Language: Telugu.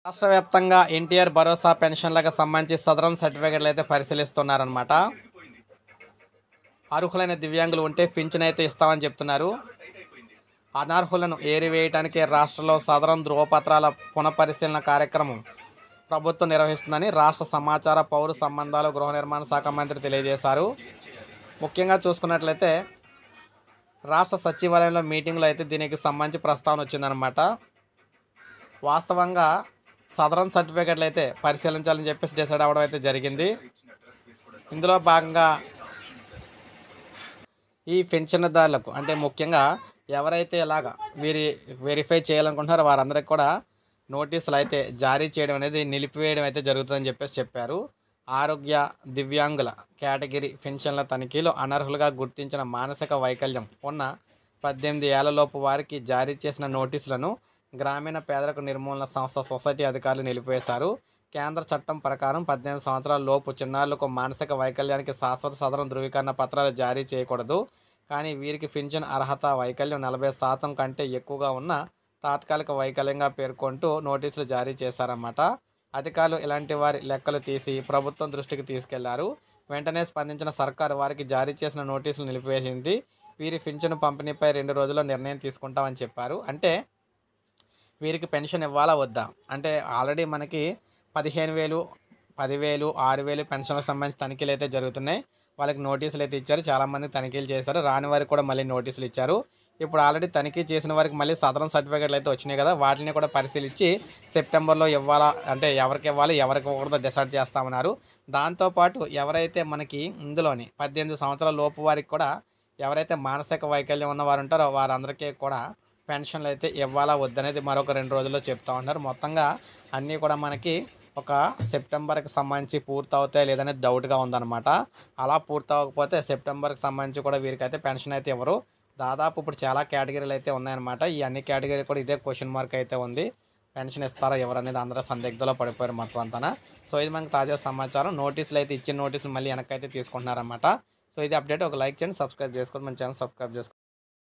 రాష్ట్ర వ్యాప్తంగా ఎన్టీఆర్ భరోసా పెన్షన్లకు సంబంధించి సదరన్ సర్టిఫికెట్లు అయితే పరిశీలిస్తున్నారనమాట. అర్హులైన దివ్యాంగులు ఉంటే పింఛన్ అయితే ఇస్తామని చెప్తున్నారు. అనర్హులను ఏరివేయడానికి రాష్ట్రంలో సదరన్ ధృవపత్రాల పునఃపరిశీలన కార్యక్రమం ప్రభుత్వం నిర్వహిస్తుందని రాష్ట్ర సమాచార పౌర సంబంధాలు గృహ నిర్మాణ శాఖ మంత్రి తెలియజేశారు. ముఖ్యంగా చూసుకున్నట్లయితే రాష్ట్ర సచివాలయంలో మీటింగ్లో అయితే దీనికి సంబంధించి ప్రస్తావన వచ్చిందనమాట. వాస్తవంగా సదరన్ సర్టిఫికెట్లు అయితే పరిశీలించాలని చెప్పేసి డిసైడ్ అవ్వడం అయితే జరిగింది. ఇందులో భాగంగా ఈ పెన్షన్దారులకు అంటే ముఖ్యంగా ఎవరైతే ఇలాగా వెరిఫై చేయాలనుకుంటున్నారో వారందరికీ కూడా నోటీసులు అయితే జారీ చేయడం అనేది నిలిపివేయడం అయితే జరుగుతుందని చెప్పేసి చెప్పారు. ఆరోగ్య దివ్యాంగుల కేటగిరీ పెన్షన్ల తనిఖీలో అనర్హులుగా గుర్తించిన మానసిక వైకల్యం ఉన్న 18 ఏళ్లలోపు వారికి జారీ చేసిన నోటీసులను గ్రామీణ పేదరిక నిర్మూలన సంస్థ సొసైటీ అధికారులు నిలిపివేశారు. కేంద్ర చట్టం ప్రకారం 18 సంవత్సరాల లోపు చిన్నారులకు మానసిక వైకల్యానికి శాశ్వత సదరన్ ధృవీకరణ పత్రాలు జారీ చేయకూడదు. కానీ వీరికి పింఛన్ అర్హత వైకల్యం 40% కంటే ఎక్కువగా ఉన్న తాత్కాలిక వైకల్యంగా పేర్కొంటూ నోటీసులు జారీ చేశారన్నమాట. అధికారులు ఇలాంటి వారి లెక్కలు తీసి ప్రభుత్వం దృష్టికి తీసుకెళ్లారు. వెంటనే స్పందించిన సర్కారు వారికి జారీ చేసిన నోటీసులు నిలిపివేసింది. వీరి పింఛను పంపిణీపై 2 రోజుల్లో నిర్ణయం తీసుకుంటామని చెప్పారు. అంటే వీరికి పెన్షన్ ఇవ్వాలా వద్దా అంటే ఆల్రెడీ మనకి 15,000, 10,000, 6,000 పెన్షన్లకు సంబంధించి తనిఖీలు అయితే జరుగుతున్నాయి. వాళ్ళకి నోటీసులు అయితే ఇచ్చారు. చాలామంది తనిఖీలు చేశారు. రాని వారికి కూడా మళ్ళీ నోటీసులు ఇచ్చారు. ఇప్పుడు ఆల్రెడీ తనిఖీ చేసిన వారికి మళ్ళీ సదరన్ సర్టిఫికెట్లు అయితే వచ్చినాయి కదా, వాటిని కూడా పరిశీలించి సెప్టెంబర్లో ఇవ్వాలా అంటే ఎవరికి ఇవ్వాలి ఎవరికి ఇవ్వకూడదో డిసైడ్ చేస్తామన్నారు. దాంతోపాటు ఎవరైతే మనకి ఇందులోని 18 సంవత్సరాల లోపు వారికి కూడా ఎవరైతే మానసిక వైకల్యం ఉన్న వారు ఉంటారో వారందరికీ కూడా పెన్షన్లు అయితే ఇవ్వాలా వద్దనేది మరొక 2 రోజుల్లో చెప్తా ఉన్నారు. మొత్తంగా అన్నీ కూడా మనకి ఒక సెప్టెంబర్కి సంబంధించి పూర్తి అవుతాయి లేదనేది డౌట్గా ఉందన్నమాట. అలా పూర్తి అవ్వకపోతే సెప్టెంబర్కి సంబంధించి కూడా వీరికైతే పెన్షన్ అయితే ఇవ్వరు. దాదాపు ఇప్పుడు చాలా కేటగిరీలు అయితే ఉన్నాయన్నమాట. ఈ అన్ని కేటగిరీ కూడా ఇదే క్వశ్చన్ మార్క్ అయితే ఉంది. పెన్షన్ ఇస్తారా ఎవరు అనేది అందరూ సందిగ్ధంలో పడిపోయారు మొత్తం అంతా. సో ఇది మనకు తాజా సమాచారం. నోటీసులు అయితే ఇచ్చిన నోటీసులు మళ్ళీ వెనక్కి అయితే తీసుకుంటున్నారన్నమాట. సో ఇది అప్డేట్. ఒక లైక్ చేయండి, సబ్స్క్రైబ్ చేసుకోండి, మన ఛానల్ సబ్స్క్రైబ్ చేసుకోండి.